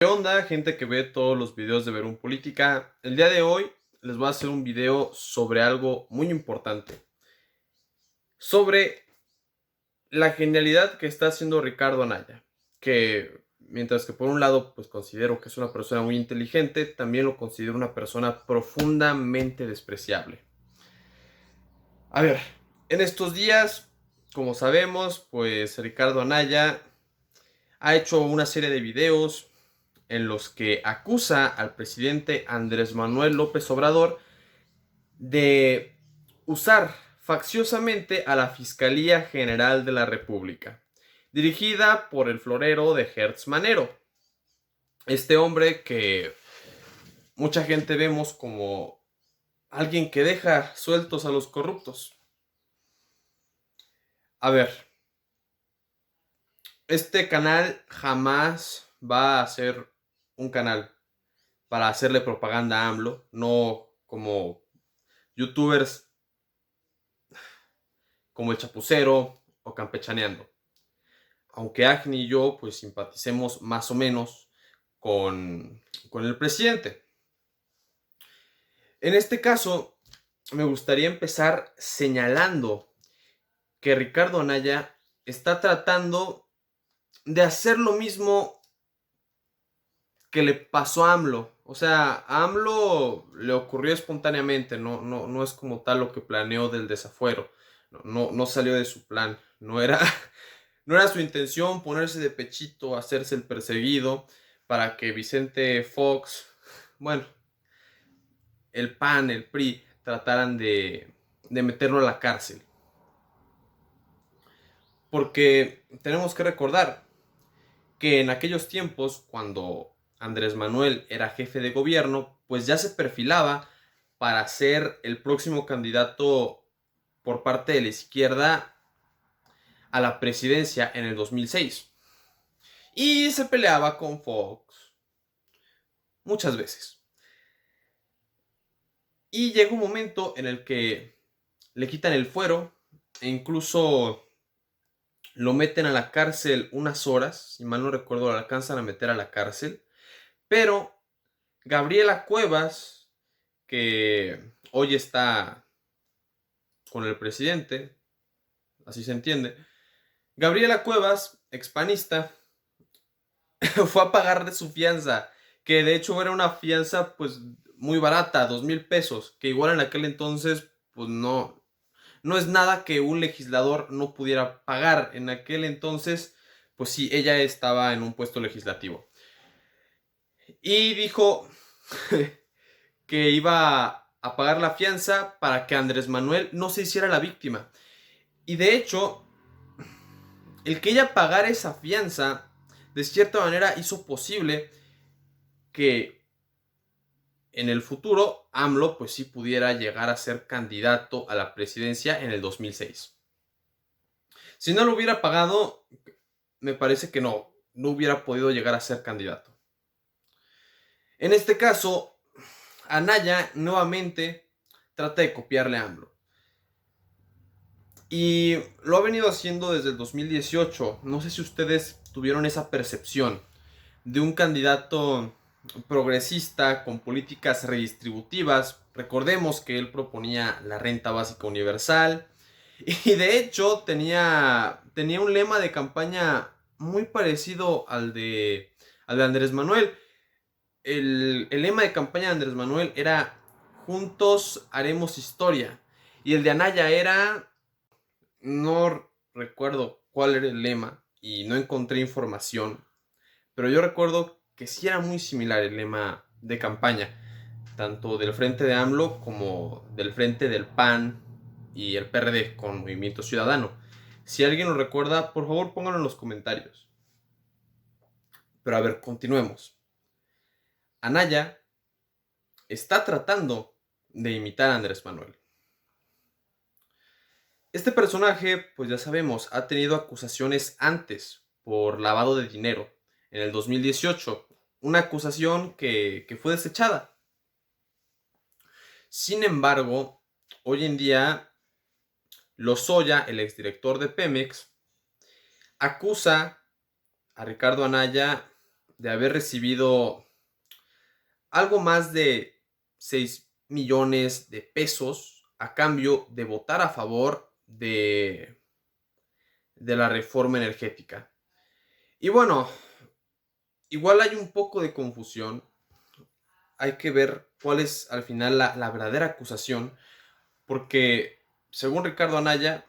¿Qué onda, gente que ve todos los videos de Verún Política? El día de hoy les voy a hacer un video sobre algo muy importante. Sobre la genialidad que está haciendo Ricardo Anaya. Que mientras que por un lado pues considero que es una persona muy inteligente, también lo considero una persona profundamente despreciable. A ver, en estos días, como sabemos, pues Ricardo Anaya ha hecho una serie de videos en los que acusa al presidente Andrés Manuel López Obrador de usar facciosamente a la Fiscalía General de la República, dirigida por el florero de Hertz Manero. Este hombre que mucha gente vemos como alguien que deja sueltos a los corruptos. A ver, este canal jamás va a ser un canal para hacerle propaganda a AMLO, no como youtubers como el Chapucero o Campechaneando. Aunque Agni y yo pues simpaticemos más o menos con el presidente. En este caso, me gustaría empezar señalando que Ricardo Anaya está tratando de hacer lo mismo que le pasó a AMLO. O sea, a AMLO le ocurrió espontáneamente, no es como tal lo que planeó del desafuero. No salió de su plan. No era su intención ponerse de pechito, hacerse el perseguido para que Vicente Fox, bueno, el PAN, el PRI, trataran de meterlo a la cárcel. Porque tenemos que recordar que en aquellos tiempos, cuando Andrés Manuel era jefe de gobierno, pues ya se perfilaba para ser el próximo candidato por parte de la izquierda a la presidencia en el 2006. Y se peleaba con Fox muchas veces. Y llega un momento en el que le quitan el fuero e incluso lo meten a la cárcel unas horas, si mal no recuerdo, lo alcanzan a meter a la cárcel. Pero Gabriela Cuevas, que hoy está con el presidente, así se entiende, Gabriela Cuevas, expanista, fue a pagar de su fianza, que de hecho era una fianza pues muy barata, 2,000 pesos, que igual en aquel entonces pues no es nada que un legislador no pudiera pagar. En aquel entonces, pues sí, ella estaba en un puesto legislativo. Y dijo que iba a pagar la fianza para que Andrés Manuel no se hiciera la víctima. Y de hecho, el que ella pagara esa fianza, de cierta manera hizo posible que en el futuro AMLO pues sí pudiera llegar a ser candidato a la presidencia en el 2006. Si no lo hubiera pagado, me parece que no hubiera podido llegar a ser candidato. En este caso, Anaya nuevamente trata de copiarle a AMLO. Y lo ha venido haciendo desde el 2018. No sé si ustedes tuvieron esa percepción de un candidato progresista con políticas redistributivas. Recordemos que él proponía la renta básica universal. Y de hecho tenía un lema de campaña muy parecido al de Andrés Manuel. El lema de campaña de Andrés Manuel era "Juntos haremos historia". Y el de Anaya era, no recuerdo cuál era el lema y no encontré información, pero yo recuerdo que sí era muy similar el lema de campaña, tanto del frente de AMLO como del frente del PAN y el PRD con Movimiento Ciudadano. Si alguien lo recuerda, por favor pónganlo en los comentarios. Pero a ver, continuemos. Anaya está tratando de imitar a Andrés Manuel. Este personaje, pues ya sabemos, ha tenido acusaciones antes por lavado de dinero en el 2018, una acusación que fue desechada. Sin embargo, hoy en día, Lozoya, el exdirector de Pemex, acusa a Ricardo Anaya de haber recibido algo más de 6 millones de pesos a cambio de votar a favor de la reforma energética. Y bueno, igual hay un poco de confusión. Hay que ver cuál es al final la verdadera acusación, porque según Ricardo Anaya,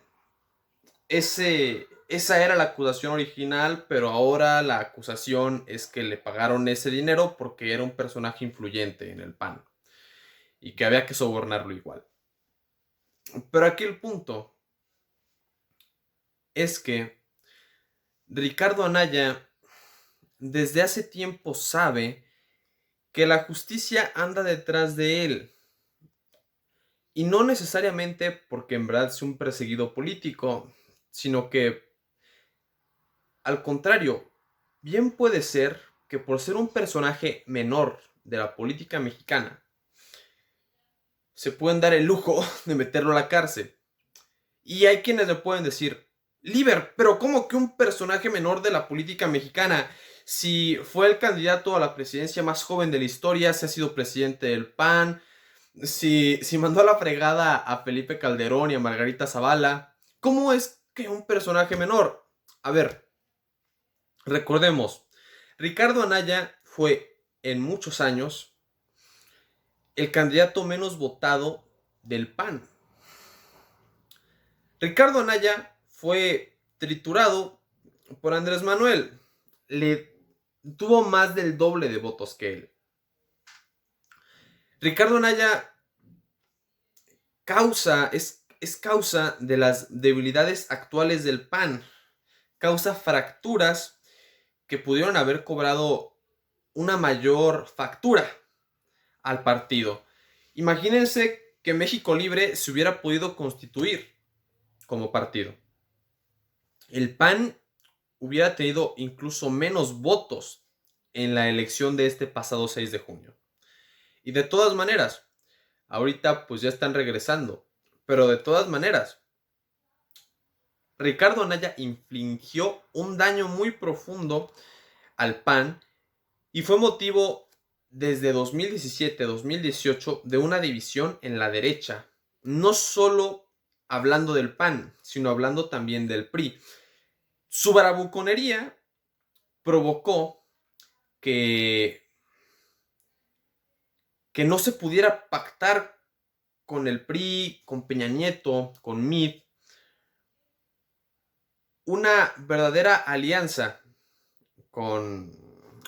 esa era la acusación original, pero ahora la acusación es que le pagaron ese dinero porque era un personaje influyente en el PAN y que había que sobornarlo igual. Pero aquí el punto es que Ricardo Anaya desde hace tiempo sabe que la justicia anda detrás de él. Y no necesariamente porque en verdad sea un perseguido político, sino que, al contrario, bien puede ser que por ser un personaje menor de la política mexicana, se pueden dar el lujo de meterlo a la cárcel. Y hay quienes le pueden decir, Liber, pero ¿cómo que un personaje menor de la política mexicana? Si fue el candidato a la presidencia más joven de la historia, si ha sido presidente del PAN, si mandó a la fregada a Felipe Calderón y a Margarita Zavala, ¿cómo es que un personaje menor? A ver, recordemos, Ricardo Anaya fue en muchos años el candidato menos votado del PAN. Ricardo Anaya fue triturado por Andrés Manuel. Le tuvo más del doble de votos que él. Ricardo Anaya es causa de las debilidades actuales del PAN. Causa fracturas que pudieron haber cobrado una mayor factura al partido. Imagínense que México Libre se hubiera podido constituir como partido. El PAN hubiera tenido incluso menos votos en la elección de este pasado 6 de junio. Y de todas maneras, ahorita pues ya están regresando. Pero de todas maneras, Ricardo Anaya infligió un daño muy profundo al PAN y fue motivo desde 2017-2018 de una división en la derecha. No solo hablando del PAN, sino hablando también del PRI. Su bravuconería provocó que no se pudiera pactar con el PRI, con Peña Nieto, con MIT, una verdadera alianza, con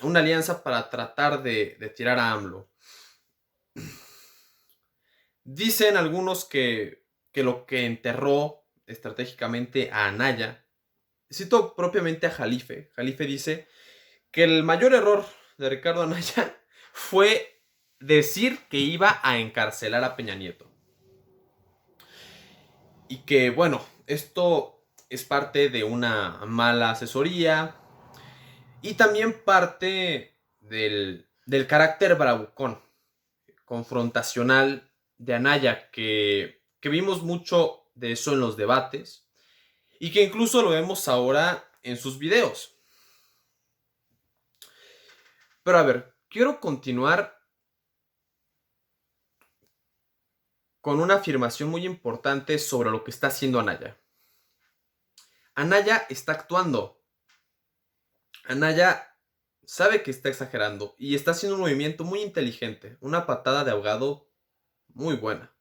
una alianza para tratar de tirar a AMLO. Dicen algunos que lo que enterró estratégicamente a Anaya, cito propiamente a Jalife. Jalife dice que el mayor error de Ricardo Anaya fue decir que iba a encarcelar a Peña Nieto. Y que, bueno, esto es parte de una mala asesoría y también parte del carácter bravucón, confrontacional de Anaya, que vimos mucho de eso en los debates y que incluso lo vemos ahora en sus videos. Pero a ver, quiero continuar con una afirmación muy importante sobre lo que está haciendo Anaya. Anaya está actuando. Anaya sabe que está exagerando y está haciendo un movimiento muy inteligente, una patada de ahogado muy buena.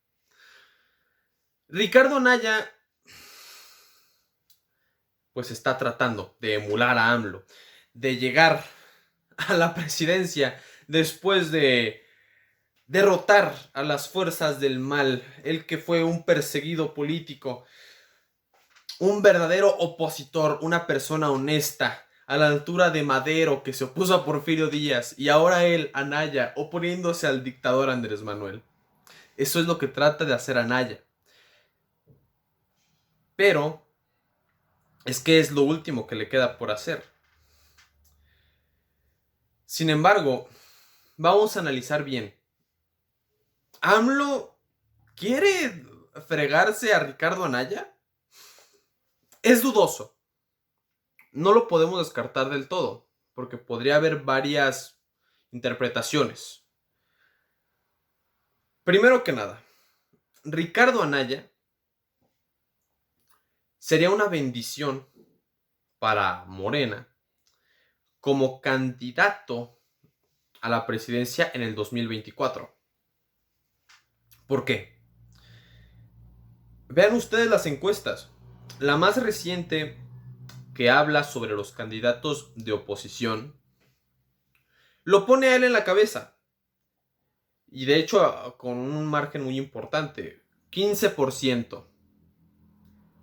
Ricardo Anaya pues está tratando de emular a AMLO, de llegar a la presidencia después de derrotar a las fuerzas del mal, el que fue un perseguido político, un verdadero opositor, una persona honesta, a la altura de Madero, que se opuso a Porfirio Díaz, y ahora él, Anaya, oponiéndose al dictador Andrés Manuel. Eso es lo que trata de hacer Anaya. Pero es que es lo último que le queda por hacer. Sin embargo, vamos a analizar bien. ¿AMLO quiere fregarse a Ricardo Anaya? Es dudoso. No lo podemos descartar del todo. porque podría haber varias interpretaciones. Primero que nada, Ricardo Anaya sería una bendición para Morena como candidato a la presidencia en el 2024. ¿Por qué? Vean ustedes las encuestas. La más reciente, que habla sobre los candidatos de oposición, lo pone a él en la cabeza. Y de hecho con un margen muy importante. 15%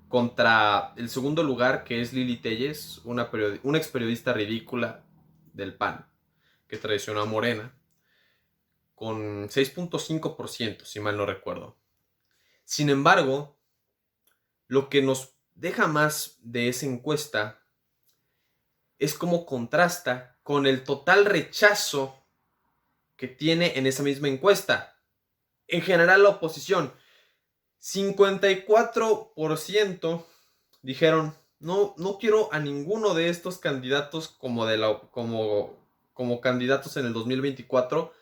contra el segundo lugar, que es Lili Telles, una ex periodista ridícula del PAN, que traicionó a Morena, con 6.5%, si mal no recuerdo. Sin embargo, lo que nos deja más de esa encuesta es cómo contrasta con el total rechazo que tiene en esa misma encuesta. En general, la oposición, 54% dijeron, no quiero a ninguno de estos candidatos como candidatos en el 2024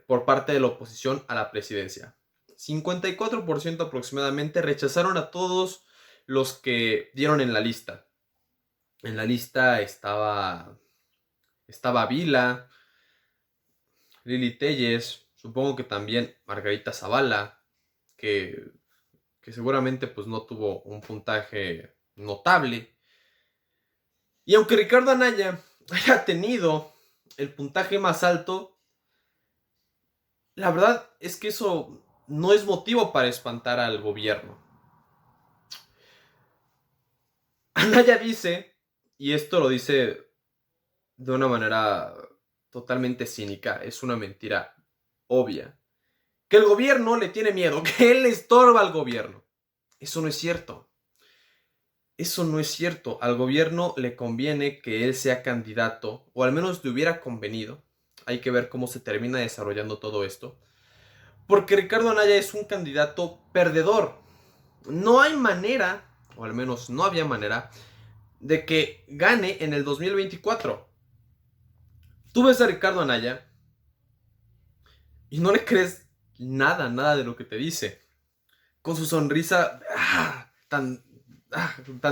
por parte de la oposición a la presidencia. 54% aproximadamente rechazaron a todos los que dieron en la lista. En la lista estaba Vila, Lili Telles, supongo que también Margarita Zavala, que seguramente pues no tuvo un puntaje notable. Y aunque Ricardo Anaya haya tenido el puntaje más alto, la verdad es que eso no es motivo para espantar al gobierno. Anaya dice, y esto lo dice de una manera totalmente cínica, es una mentira obvia, que el gobierno le tiene miedo, que él le estorba al gobierno. Eso no es cierto. Eso no es cierto. Al gobierno le conviene que él sea candidato, o al menos le hubiera convenido. Hay que ver cómo se termina desarrollando todo esto. Porque Ricardo Anaya es un candidato perdedor. No hay manera, o al menos no había manera, de que gane en el 2024. Tú ves a Ricardo Anaya y no le crees nada de lo que te dice. Con su sonrisa tan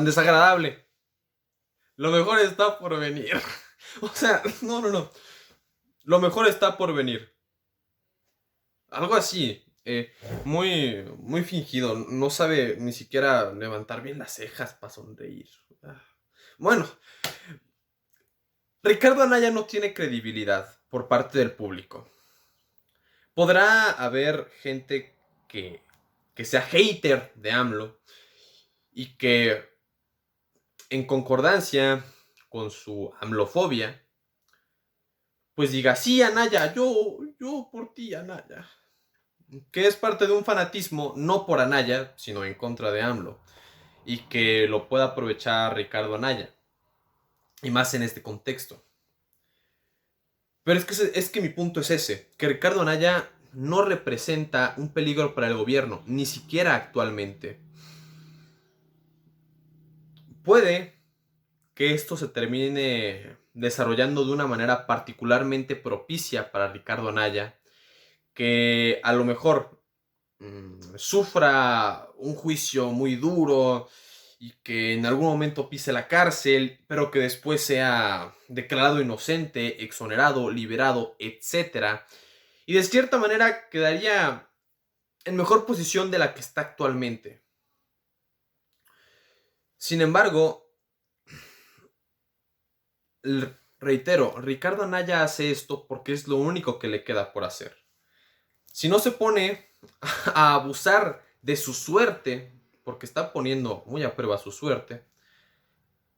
desagradable. Lo mejor está por venir. O sea, no. Lo mejor está por venir. Algo así. Muy fingido. No sabe ni siquiera levantar bien las cejas para sonreír. Bueno, Ricardo Anaya no tiene credibilidad por parte del público. Podrá haber gente que sea hater de AMLO y que en concordancia con su amlofobia, pues diga, sí, Anaya, yo por ti, Anaya. Que es parte de un fanatismo, no por Anaya, sino en contra de AMLO. Y que lo pueda aprovechar Ricardo Anaya. Y más en este contexto. Pero es que mi punto es ese, que Ricardo Anaya no representa un peligro para el gobierno, ni siquiera actualmente. Puede que esto se termine desarrollando de una manera particularmente propicia para Ricardo Anaya, que a lo mejor sufra un juicio muy duro y que en algún momento pise la cárcel, pero que después sea declarado inocente, exonerado, liberado, etc. Y de cierta manera quedaría en mejor posición de la que está actualmente. Sin embargo, reitero, Ricardo Anaya hace esto porque es lo único que le queda por hacer. Si no se pone a abusar de su suerte, porque está poniendo muy a prueba su suerte,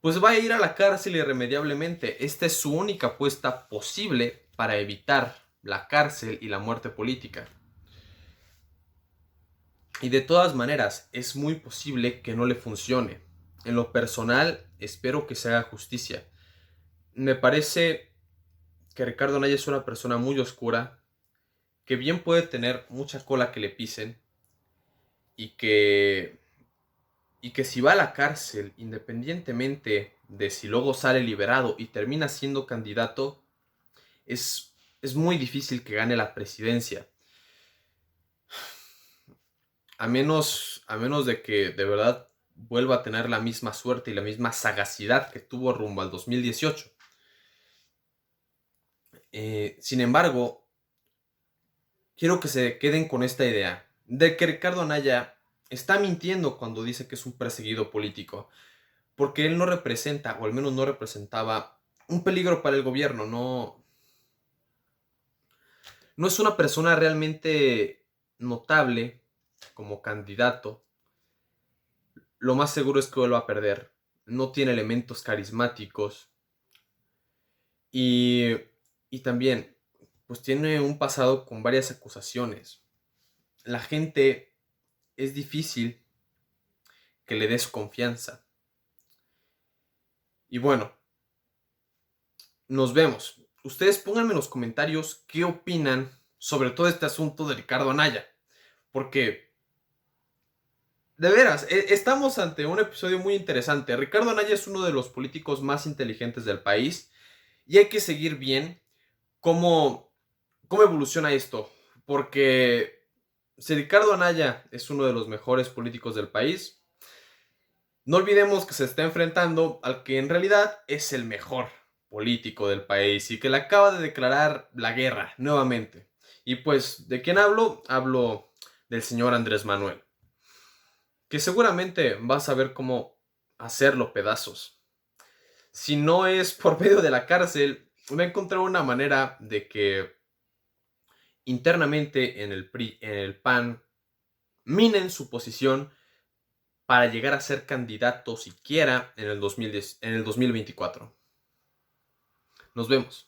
pues va a ir a la cárcel irremediablemente. Esta es su única apuesta posible para evitar la cárcel y la muerte política. Y de todas maneras, es muy posible que no le funcione. En lo personal, espero que se haga justicia. Me parece que Ricardo Anaya es una persona muy oscura, que bien puede tener mucha cola que le pisen, y que si va a la cárcel, independientemente de si luego sale liberado y termina siendo candidato, es muy difícil que gane la presidencia. A menos de que de verdad vuelva a tener la misma suerte y la misma sagacidad que tuvo rumbo al 2018. Sin embargo, quiero que se queden con esta idea de que Ricardo Anaya está mintiendo cuando dice que es un perseguido político, porque él no representa, o al menos no representaba, un peligro para el gobierno. No es una persona realmente notable como candidato. Lo más seguro es que vuelva a perder. No tiene elementos carismáticos. Y, y también, pues tiene un pasado con varias acusaciones. La gente es difícil que le des confianza. Y bueno, nos vemos. Ustedes pónganme en los comentarios qué opinan sobre todo este asunto de Ricardo Anaya. Porque, de veras, estamos ante un episodio muy interesante. Ricardo Anaya es uno de los políticos más inteligentes del país. Y hay que seguir bien cómo evoluciona esto. Porque si Ricardo Anaya es uno de los mejores políticos del país, no olvidemos que se está enfrentando al que en realidad es el mejor político del país y que le acaba de declarar la guerra nuevamente. Y pues, ¿de quién hablo? Hablo del señor Andrés Manuel, que seguramente va a saber cómo hacerlo pedazos. Si no es por medio de la cárcel, va a encontrar una manera de que internamente en el PRI, en el PAN, minen su posición para llegar a ser candidato siquiera en el 2010, en el 2024. Nos vemos.